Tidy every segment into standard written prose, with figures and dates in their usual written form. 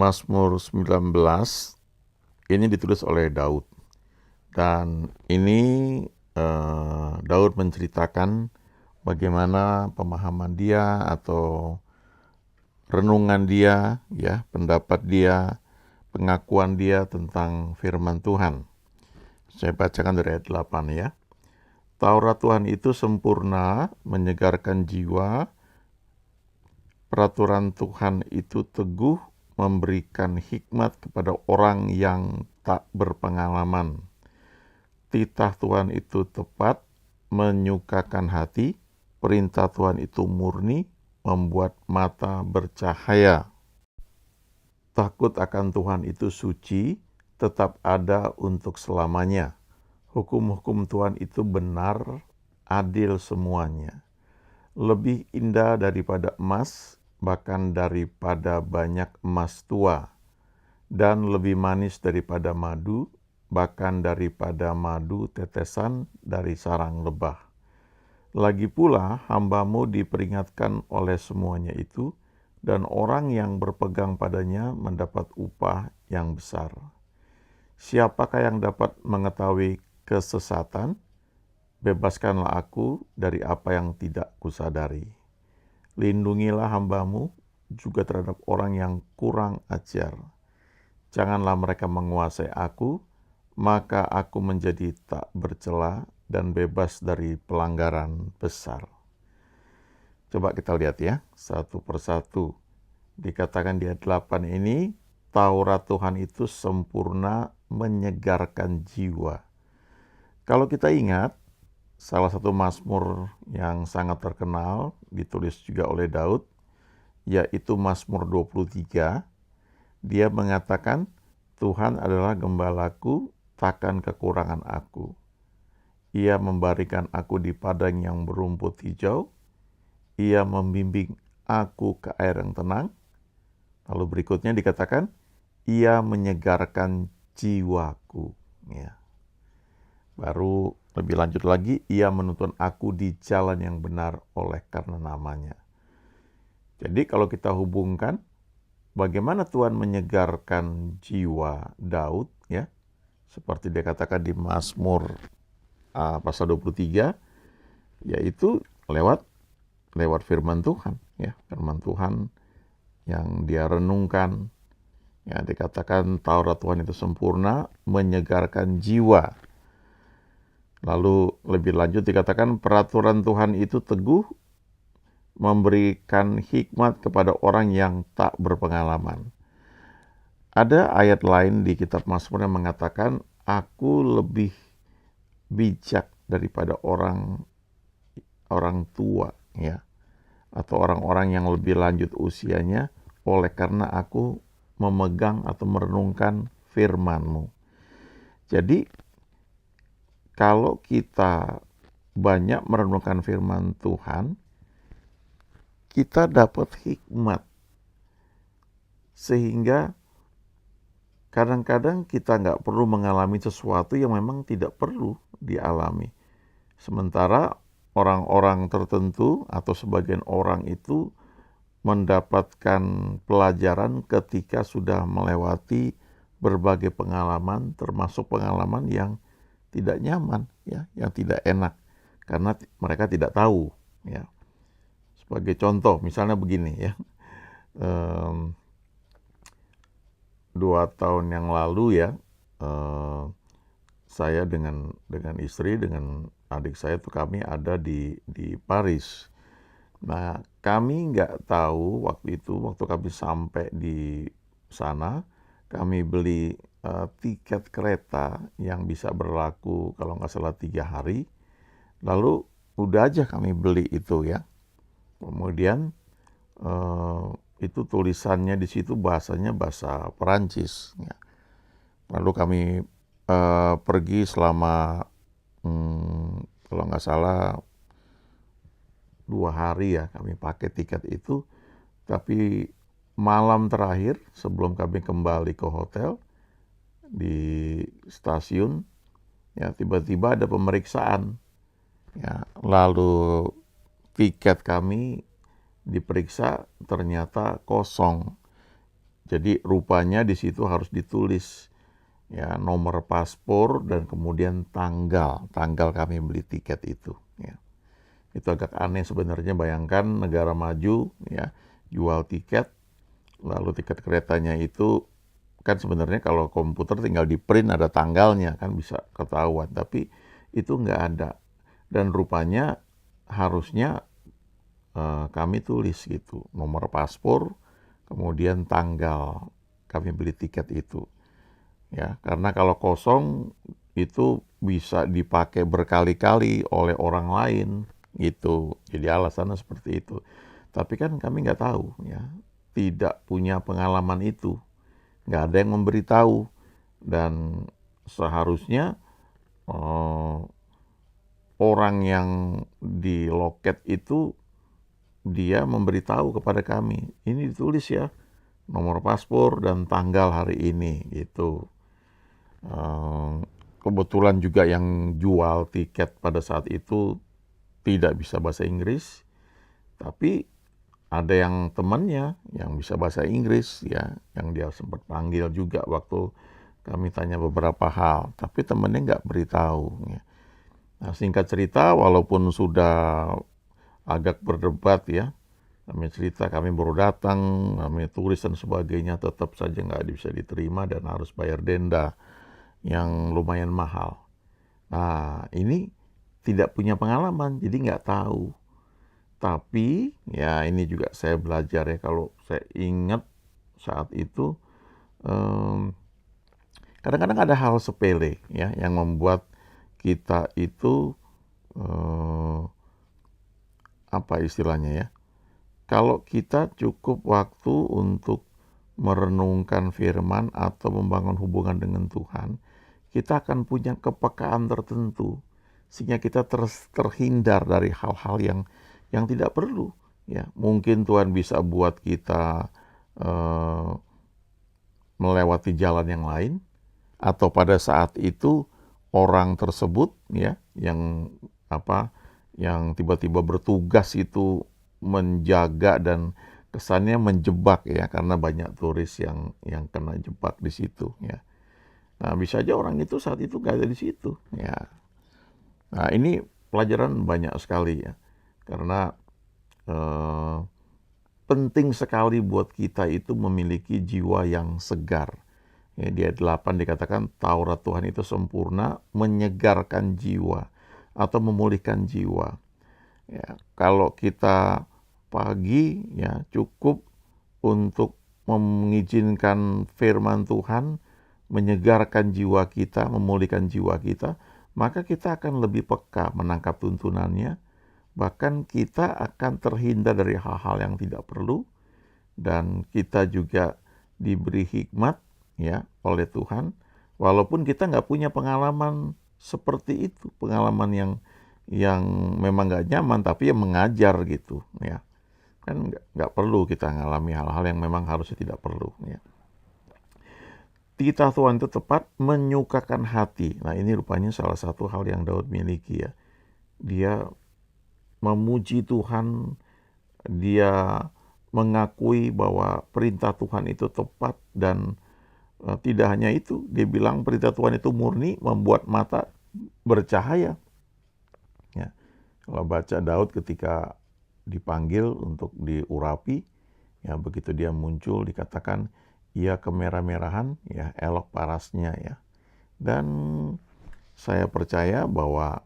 Mazmur 19 ini ditulis oleh Daud. Dan ini Daud menceritakan bagaimana pemahaman dia atau renungan dia, ya, pendapat dia, pengakuan dia tentang firman Tuhan. Saya bacakan dari ayat 8 ya. Taurat Tuhan itu sempurna, menyegarkan jiwa. Peraturan Tuhan itu teguh, memberikan hikmat kepada orang yang tak berpengalaman. Titah Tuhan itu tepat, menyukakan hati. Perintah Tuhan itu murni, membuat mata bercahaya. Takut akan Tuhan itu suci, tetap ada untuk selamanya. Hukum-hukum Tuhan itu benar, adil semuanya. Lebih indah daripada emas, bahkan daripada banyak emas tua. Dan lebih manis daripada madu, bahkan daripada madu tetesan dari sarang lebah. Lagi pula hamba-Mu diperingatkan oleh semuanya itu, dan orang yang berpegang padanya mendapat upah yang besar. Siapakah yang dapat mengetahui kesesatan? Bebaskanlah aku dari apa yang tidak kusadari. Lindungilah hamba-Mu juga terhadap orang yang kurang ajar. Janganlah mereka menguasai aku, maka aku menjadi tak bercela dan bebas dari pelanggaran besar. Coba kita lihat ya, satu persatu. Dikatakan di ayat 8 ini, Taurat Tuhan itu sempurna, menyegarkan jiwa. Kalau kita ingat, salah satu mazmur yang sangat terkenal, ditulis juga oleh Daud, yaitu Mazmur 23. Dia mengatakan, Tuhan adalah gembalaku, takkan kekurangan aku. Ia memberikan aku di padang yang berumput hijau. Ia membimbing aku ke air yang tenang. Lalu berikutnya dikatakan, ia menyegarkan jiwaku. Ya. Baru lebih lanjut lagi, ia menuntun aku di jalan yang benar oleh karena namanya. Jadi kalau kita hubungkan, bagaimana Tuhan menyegarkan jiwa Daud, ya, seperti dia katakan di Mazmur pasal 23, yaitu lewat firman Tuhan, ya, firman Tuhan yang dia renungkan. Ya, dikatakan Taurat Tuhan itu sempurna, menyegarkan jiwa. Lalu lebih lanjut dikatakan peraturan Tuhan itu teguh, memberikan hikmat kepada orang yang tak berpengalaman. Ada ayat lain di kitab Mazmur yang mengatakan, aku lebih bijak daripada orang tua, ya, atau orang-orang yang lebih lanjut usianya, oleh karena aku memegang atau merenungkan firman-Mu. Jadi, kalau kita banyak merenungkan firman Tuhan, kita dapat hikmat. Sehingga kadang-kadang kita nggak perlu mengalami sesuatu yang memang tidak perlu dialami. Sementara orang-orang tertentu atau sebagian orang itu mendapatkan pelajaran ketika sudah melewati berbagai pengalaman, termasuk pengalaman yang tidak nyaman, ya, yang tidak enak, karena mereka tidak tahu, ya. Sebagai contoh, misalnya begini, ya, 2 tahun yang lalu, ya, saya dengan istri, dengan adik saya tuh kami ada di Paris. Nah, kami nggak tahu waktu kami sampai di sana, kami beli tiket kereta yang bisa berlaku kalau nggak salah 3 hari. Lalu udah aja kami beli itu, ya. Kemudian itu tulisannya di situ bahasanya bahasa Perancis, ya. Lalu kami pergi selama kalau nggak salah 2 hari, ya, kami pakai tiket itu. Tapi malam terakhir sebelum kami kembali ke hotel di stasiun, ya, tiba-tiba ada pemeriksaan, ya. Lalu tiket kami diperiksa, ternyata kosong. Jadi rupanya di situ harus ditulis ya nomor paspor dan kemudian tanggal kami beli tiket itu. Ya. Itu agak aneh sebenarnya, bayangkan negara maju ya jual tiket, lalu tiket keretanya itu kan sebenarnya kalau komputer tinggal di print ada tanggalnya kan bisa ketahuan, tapi itu nggak ada. Dan rupanya harusnya kami tulis gitu nomor paspor kemudian tanggal kami beli tiket itu ya, karena kalau kosong itu bisa dipakai berkali-kali oleh orang lain gitu, jadi alasannya seperti itu. Tapi kan kami nggak tahu ya, tidak punya pengalaman itu, nggak ada yang memberitahu, dan seharusnya orang yang di loket itu dia memberitahu kepada kami, ini ditulis ya nomor paspor dan tanggal hari ini gitu. Kebetulan juga yang jual tiket pada saat itu tidak bisa bahasa Inggris, tapi ada yang temannya yang bisa bahasa Inggris ya, yang dia sempat panggil juga waktu kami tanya beberapa hal, tapi temannya nggak beritahu ya. Nah, singkat cerita, walaupun sudah agak berdebat ya, kami cerita kami baru datang, kami tulis dan sebagainya, tetap saja nggak bisa diterima dan harus bayar denda yang lumayan mahal. Nah, ini tidak punya pengalaman, jadi nggak tahu. Tapi ya ini juga saya belajar ya, kalau saya ingat saat itu, kadang-kadang ada hal sepele ya yang membuat kita itu apa istilahnya ya? Kalau kita cukup waktu untuk merenungkan firman atau membangun hubungan dengan Tuhan, kita akan punya kepekaan tertentu sehingga kita terhindar dari hal-hal yang tidak perlu. Ya, mungkin Tuhan bisa buat kita melewati jalan yang lain, atau pada saat itu orang tersebut ya yang tiba-tiba bertugas itu menjaga dan kesannya menjebak ya, karena banyak turis yang kena jebak di situ ya. Nah, bisa aja orang itu saat itu nggak ada di situ ya. Nah, ini pelajaran banyak sekali ya, karena penting sekali buat kita itu memiliki jiwa yang segar. Ya, di ayat 8 dikatakan Taurat Tuhan itu sempurna, menyegarkan jiwa atau memulihkan jiwa. Ya, kalau kita pagi ya cukup untuk mengizinkan firman Tuhan menyegarkan jiwa kita, memulihkan jiwa kita, maka kita akan lebih peka menangkap tuntunannya. Bahkan kita akan terhindar dari hal-hal yang tidak perlu, dan kita juga diberi hikmat ya oleh Tuhan, walaupun kita nggak punya pengalaman seperti itu, pengalaman yang memang nggak nyaman, tapi yang mengajar gitu ya. Kan nggak perlu kita ngalami hal-hal yang memang harusnya tidak perlu ya. Titah Tuhan itu tepat, menyukakan hati. Nah, ini rupanya salah satu hal yang Daud miliki ya. Dia memuji Tuhan, dia mengakui bahwa perintah Tuhan itu tepat, dan tidak hanya itu, dia bilang perintah Tuhan itu murni, membuat mata bercahaya. Ya. Kalau baca Daud ketika dipanggil untuk diurapi, ya begitu dia muncul dikatakan ia kemerah-merahan, ya elok parasnya ya. Dan saya percaya bahwa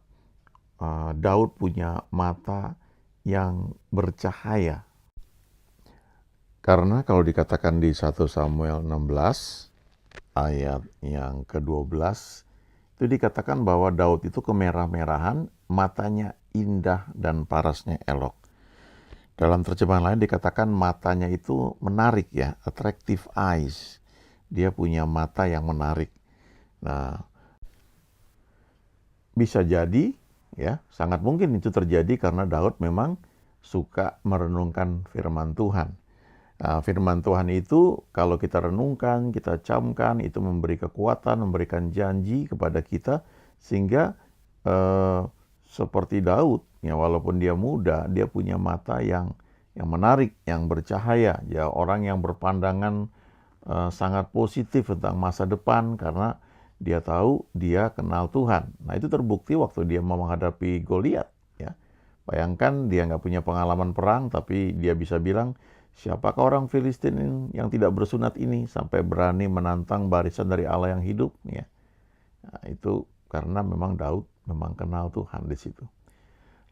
Daud punya mata yang bercahaya. Karena kalau dikatakan di 1 Samuel 16 ayat yang ke-12 itu dikatakan bahwa Daud itu kemerah-merahan, matanya indah dan parasnya elok. Dalam terjemahan lain dikatakan matanya itu menarik ya, attractive eyes. Dia punya mata yang menarik. Nah, bisa jadi ya, sangat mungkin itu terjadi karena Daud memang suka merenungkan firman Tuhan. Nah, firman Tuhan itu kalau kita renungkan, kita camkan, itu memberi kekuatan, memberikan janji kepada kita, sehingga seperti Daud, ya walaupun dia muda, dia punya mata yang menarik, yang bercahaya. Ya, orang yang berpandangan sangat positif tentang masa depan karena dia tahu dia kenal Tuhan. Nah, itu terbukti waktu dia mau menghadapi Goliat. Ya. Bayangkan dia nggak punya pengalaman perang, tapi dia bisa bilang, siapakah orang Filistin yang tidak bersunat ini sampai berani menantang barisan dari Allah yang hidup? Ya. Nah, itu karena memang Daud memang kenal Tuhan di situ.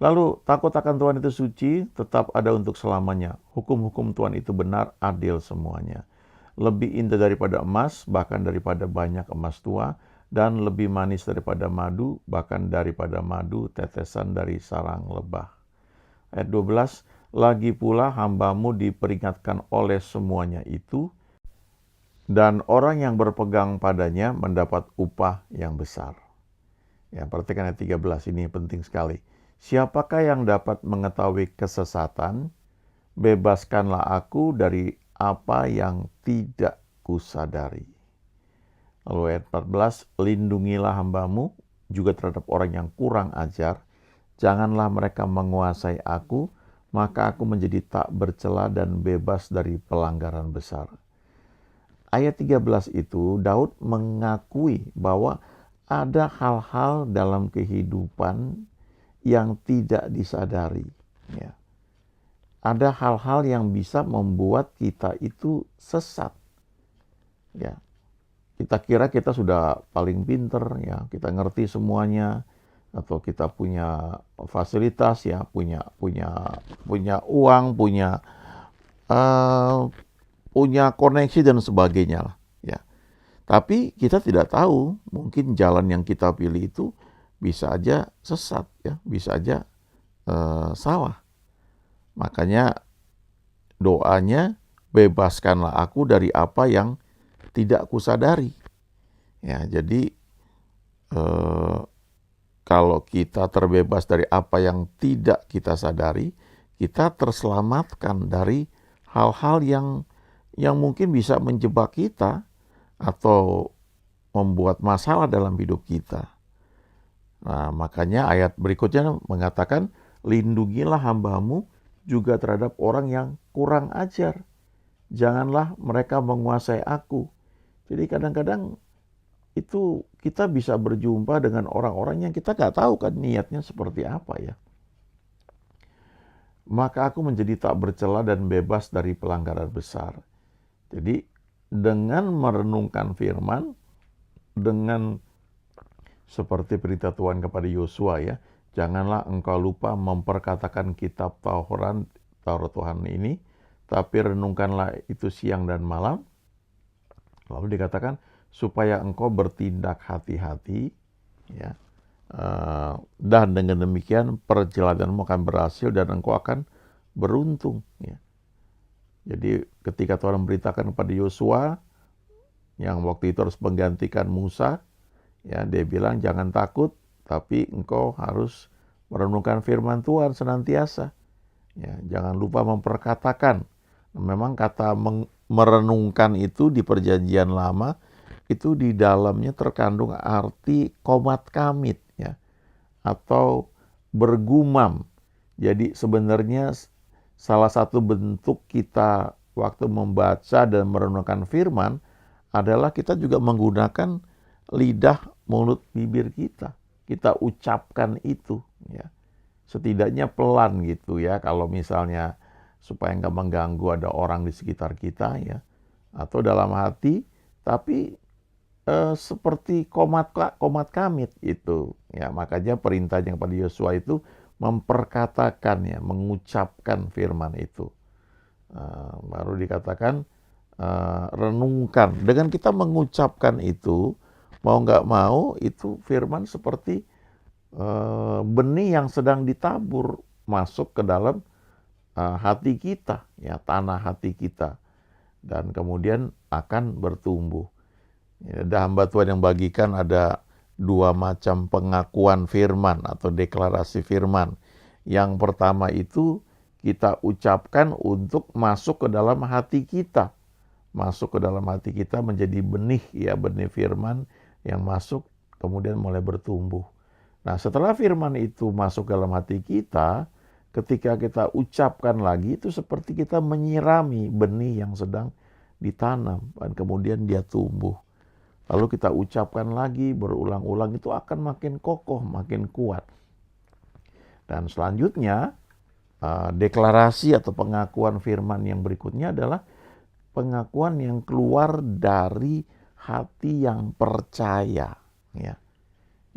Lalu takut akan Tuhan itu suci, tetap ada untuk selamanya. Hukum-hukum Tuhan itu benar, adil semuanya. Lebih indah daripada emas, bahkan daripada banyak emas tua, dan lebih manis daripada madu, bahkan daripada madu tetesan dari sarang lebah. Ayat 12, lagi pula hambamu diperingatkan oleh semuanya itu, dan orang yang berpegang padanya mendapat upah yang besar. Ya, perhatikan ayat 13, ini penting sekali. Siapakah yang dapat mengetahui kesesatan? Bebaskanlah aku dari apa yang tidak kusadari. Lalu ayat 14, lindungilah hambamu juga terhadap orang yang kurang ajar. Janganlah mereka menguasai aku, maka aku menjadi tak bercela dan bebas dari pelanggaran besar. Ayat 13 itu Daud mengakui bahwa ada hal-hal dalam kehidupan yang tidak disadari. Ya. Ada hal-hal yang bisa membuat kita itu sesat. Ya. Kita kira kita sudah paling pinter, ya, kita ngerti semuanya, atau kita punya fasilitas, ya, punya uang, punya koneksi dan sebagainya lah, ya. Tapi kita tidak tahu, mungkin jalan yang kita pilih itu bisa aja sesat, ya, bisa aja salah. Makanya doanya, bebaskanlah aku dari apa yang tidak kusadari. Ya, jadi kalau kita terbebas dari apa yang tidak kita sadari, kita terselamatkan dari hal-hal yang mungkin bisa menjebak kita atau membuat masalah dalam hidup kita. Nah, makanya ayat berikutnya mengatakan, lindungilah hambamu juga terhadap orang yang kurang ajar. Janganlah mereka menguasai aku. Jadi kadang-kadang itu kita bisa berjumpa dengan orang-orang yang kita gak tahu kan niatnya seperti apa ya. Maka aku menjadi tak bercela dan bebas dari pelanggaran besar. Jadi dengan merenungkan firman, dengan seperti perintah Tuhan kepada Yosua ya, janganlah engkau lupa memperkatakan kitab Taurat Tuhan ini, tapi renungkanlah itu siang dan malam. Lalu dikatakan supaya engkau bertindak hati-hati, ya, dan dengan demikian perjalananmu akan berhasil dan engkau akan beruntung. Ya. Jadi ketika Tuhan memberitakan kepada Yosua yang waktu itu harus menggantikan Musa, ya, dia bilang jangan takut, tapi engkau harus merenungkan firman Tuhan senantiasa. Ya, jangan lupa memperkatakan. Memang kata merenungkan itu di perjanjian lama itu di dalamnya terkandung arti komat kamit, ya, atau bergumam. Jadi sebenarnya salah satu bentuk kita waktu membaca dan merenungkan firman adalah kita juga menggunakan lidah, mulut, bibir kita. Kita ucapkan itu, ya. Setidaknya pelan gitu ya, kalau misalnya supaya nggak mengganggu ada orang di sekitar kita ya, atau dalam hati, tapi seperti komat kamit itu ya. Makanya perintahnya kepada Yosua itu memperkatakan ya, mengucapkan firman itu. Baru dikatakan renungkan. Dengan kita mengucapkan itu, mau nggak mau itu firman seperti benih yang sedang ditabur masuk ke dalam hati kita, ya, tanah hati kita, dan kemudian akan bertumbuh. Ya, ada hamba Tuhan yang bagikan ada 2 macam pengakuan firman atau deklarasi firman. Yang pertama itu kita ucapkan untuk masuk ke dalam hati kita. Masuk ke dalam hati kita menjadi benih, ya, benih firman yang masuk kemudian mulai bertumbuh. Nah, setelah firman itu masuk dalam hati kita, ketika kita ucapkan lagi itu seperti kita menyirami benih yang sedang ditanam, dan kemudian dia tumbuh. Lalu kita ucapkan lagi berulang-ulang, itu akan makin kokoh, makin kuat. Dan selanjutnya, deklarasi atau pengakuan firman yang berikutnya adalah pengakuan yang keluar dari hati yang percaya. Ya.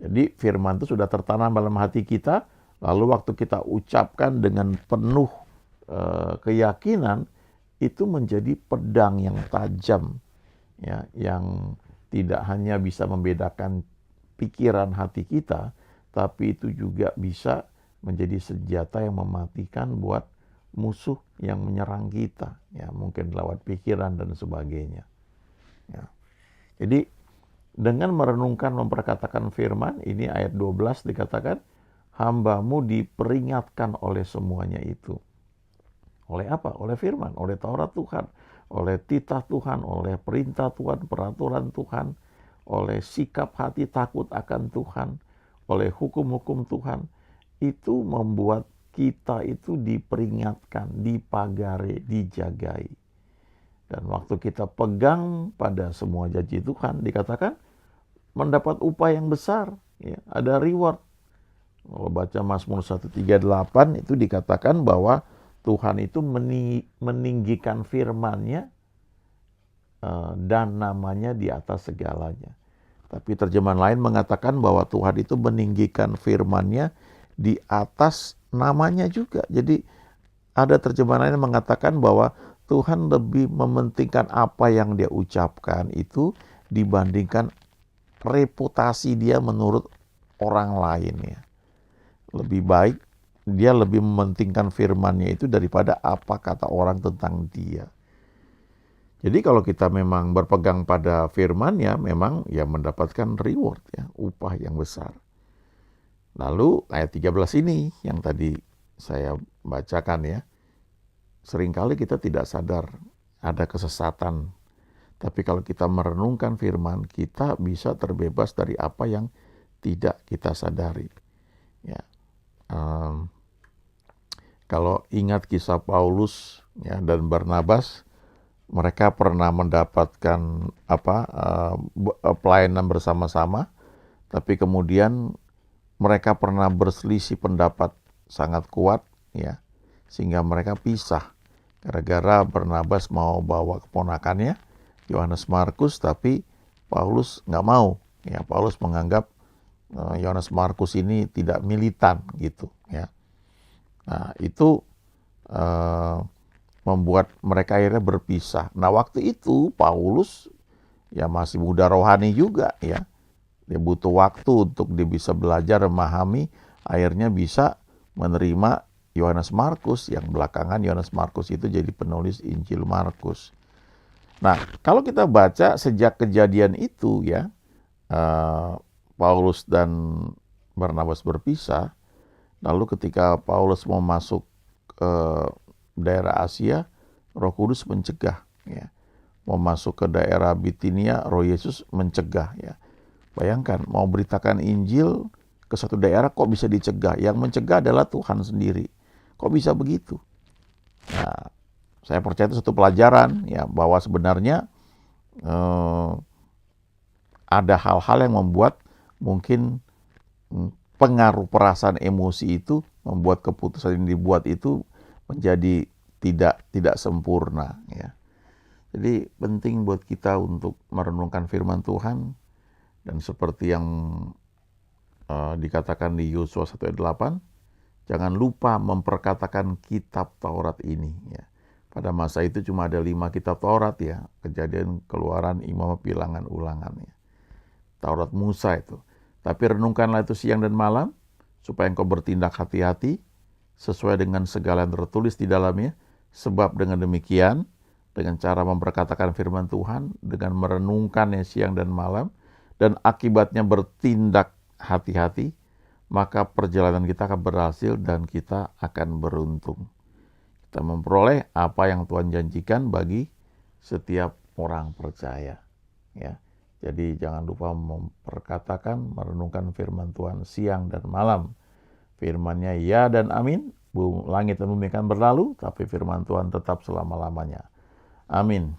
Jadi firman itu sudah tertanam dalam hati kita, lalu waktu kita ucapkan dengan penuh keyakinan, itu menjadi pedang yang tajam, ya, yang tidak hanya bisa membedakan pikiran hati kita, tapi itu juga bisa menjadi senjata yang mematikan buat musuh yang menyerang kita, ya, mungkin lewat pikiran dan sebagainya. Ya. Jadi dengan merenungkan, memperkatakan firman, ini ayat 12 dikatakan, hambamu diperingatkan oleh semuanya itu. Oleh apa? Oleh firman, oleh Taurat Tuhan, oleh titah Tuhan, oleh perintah Tuhan, peraturan Tuhan, oleh sikap hati takut akan Tuhan, oleh hukum-hukum Tuhan. Itu membuat kita itu diperingatkan, dipagari, dijagai. Dan waktu kita pegang pada semua janji Tuhan, dikatakan mendapat upah yang besar, ya, ada reward. Kalau baca Mazmur 138 itu dikatakan bahwa Tuhan itu meninggikan firman-Nya dan namanya di atas segalanya. Tapi terjemahan lain mengatakan bahwa Tuhan itu meninggikan firman-Nya di atas namanya juga. Jadi ada terjemahan lain yang mengatakan bahwa Tuhan lebih mementingkan apa yang dia ucapkan itu dibandingkan reputasi dia menurut orang lain, ya. Lebih baik dia lebih mementingkan firman-Nya itu daripada apa kata orang tentang dia. Jadi kalau kita memang berpegang pada firman-Nya, memang ya mendapatkan reward, ya, upah yang besar. Lalu ayat 13 ini yang tadi saya bacakan, ya. Seringkali kita tidak sadar ada kesesatan. Tapi kalau kita merenungkan firman, kita bisa terbebas dari apa yang tidak kita sadari. Ya. Kalau ingat kisah Paulus, ya, dan Barnabas, mereka pernah mendapatkan pelayanan bersama-sama, tapi kemudian mereka pernah berselisih pendapat sangat kuat, ya, sehingga mereka pisah. Gara-gara Barnabas mau bawa keponakannya, Yohanes Markus, tapi Paulus nggak mau. Ya, Paulus menganggap Yohanes Markus ini tidak militan gitu, ya. Nah, itu membuat mereka akhirnya berpisah. Nah, waktu itu Paulus ya masih muda rohani juga, ya. Dia butuh waktu untuk dia bisa belajar memahami, akhirnya bisa menerima Yohanes Markus, yang belakangan Yohanes Markus itu jadi penulis Injil Markus. Nah, kalau kita baca sejak kejadian itu, ya, Paulus dan Barnabas berpisah, lalu ketika Paulus mau masuk ke daerah Asia, Roh Kudus mencegah, ya. Mau masuk ke daerah Bitinia, Roh Yesus mencegah, ya. Bayangkan, mau beritakan Injil ke satu daerah kok bisa dicegah? Yang mencegah adalah Tuhan sendiri. Kok bisa begitu? Nah, saya percaya itu satu pelajaran, ya, bahwa sebenarnya ada hal-hal yang membuat mungkin pengaruh perasaan emosi itu membuat keputusan yang dibuat itu menjadi tidak sempurna, ya. Jadi penting buat kita untuk merenungkan firman Tuhan, dan seperti yang dikatakan di Yosua 1 ayat 8, jangan lupa memperkatakan kitab Taurat ini, ya. Pada masa itu cuma ada 5 kitab Taurat, ya. Kejadian, Keluaran, Imamat, Bilangan, Ulangan, ya. Taurat Musa itu. Tapi renungkanlah itu siang dan malam, supaya engkau bertindak hati-hati, sesuai dengan segala yang tertulis di dalamnya. Sebab dengan demikian, dengan cara memperkatakan firman Tuhan, dengan merenungkannya siang dan malam, dan akibatnya bertindak hati-hati, maka perjalanan kita akan berhasil dan kita akan beruntung. Kita memperoleh apa yang Tuhan janjikan bagi setiap orang percaya, ya. Jadi jangan lupa memperkatakan, merenungkan firman Tuhan siang dan malam. Firman-Nya ya dan amin. Langit dan bumi akan berlalu, tapi firman Tuhan tetap selama-lamanya. Amin.